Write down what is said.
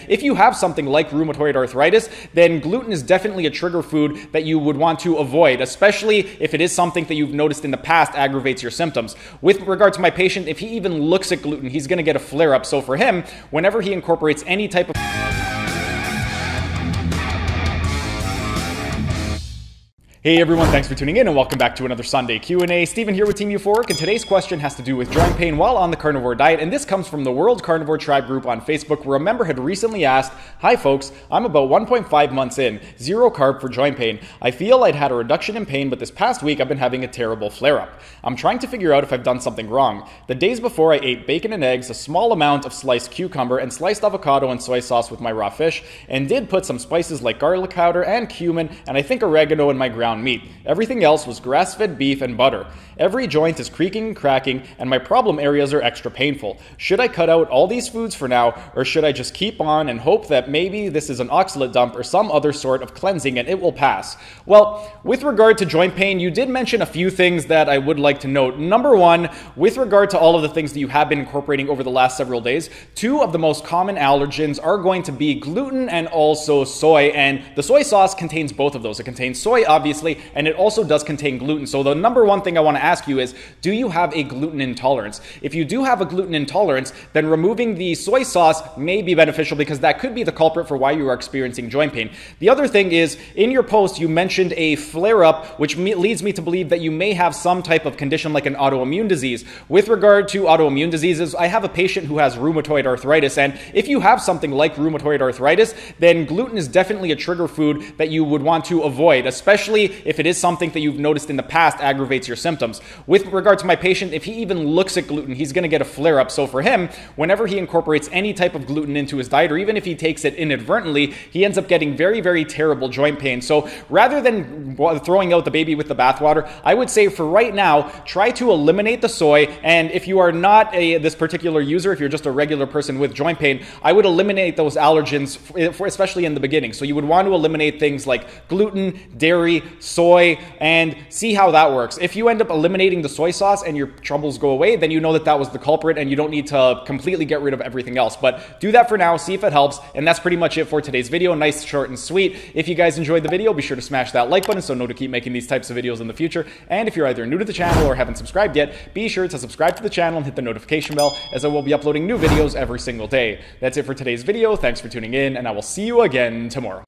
if you have something like rheumatoid arthritis, then gluten is definitely a trigger food that you would want to avoid, especially if it is something that you've noticed in the past aggravates your symptoms. With regard to my patient, if he even looks at gluten, he's going to get a flare-up. So for him, whenever he incorporates any type of Hey everyone, thanks for tuning in and welcome back to another Sunday Q&A. Steven here with Team Euphoric, and today's question has to do with joint pain while on the carnivore diet, and this comes from the World Carnivore Tribe group on Facebook, where a member had recently asked, "Hi folks, I'm about 1.5 months in, 0 carb for joint pain. I feel I'd had a reduction in pain, but this past week I've been having a terrible flare-up. I'm trying to figure out if I've done something wrong. The days before I ate bacon and eggs, a small amount of sliced cucumber, and sliced avocado and soy sauce with my raw fish, and did put some spices like garlic powder and cumin, and I think oregano in my ground meat. Everything else was grass-fed beef and butter. Every joint is creaking and cracking, and my problem areas are extra painful. Should I cut out all these foods for now, or should I just keep on and hope that maybe this is an oxalate dump or some other sort of cleansing and it will pass?" Well, with regard to joint pain, you did mention a few things that I would like to note. Number one, with regard to all of the things that you have been incorporating over the last several days, 2 of the most common allergens are going to be gluten and also soy, and the soy sauce contains both of those. It contains soy, obviously, and it also does contain gluten. So the number one thing I want to ask you is, do you have a gluten intolerance? If you do have a gluten intolerance, then removing the soy sauce may be beneficial, because that could be the culprit for why you are experiencing joint pain. The other thing is, in your post, you mentioned a flare-up, which leads me to believe that you may have some type of condition like an autoimmune disease. With regard to autoimmune diseases, I have a patient who has rheumatoid arthritis, and if you have something like rheumatoid arthritis, then gluten is definitely a trigger food that you would want to avoid, especially if it is something that you've noticed in the past aggravates your symptoms. With regard to my patient, if he even looks at gluten, he's going to get a flare-up. So for him, whenever he incorporates any type of gluten into his diet, or even if he takes it inadvertently, he ends up getting very, very terrible joint pain. So rather than throwing out the baby with the bathwater, I would say for right now, try to eliminate the soy. And if you are not this particular user, if you're just a regular person with joint pain, I would eliminate those allergens, especially in the beginning. So you would want to eliminate things like gluten, dairy, soy, and see how that works. If you end up eliminating the soy sauce and your troubles go away, then you know that that was the culprit and you don't need to completely get rid of everything else. But do that for now, see if it helps, and that's pretty much it for today's video. Nice, short, and sweet. If you guys enjoyed the video, be sure to smash that like button so know to keep making these types of videos in the future. And if you're either new to the channel or haven't subscribed yet, be sure to subscribe to the channel and hit the notification bell, as I will be uploading new videos every single day. That's it for today's video. Thanks for tuning in, and I will see you again tomorrow.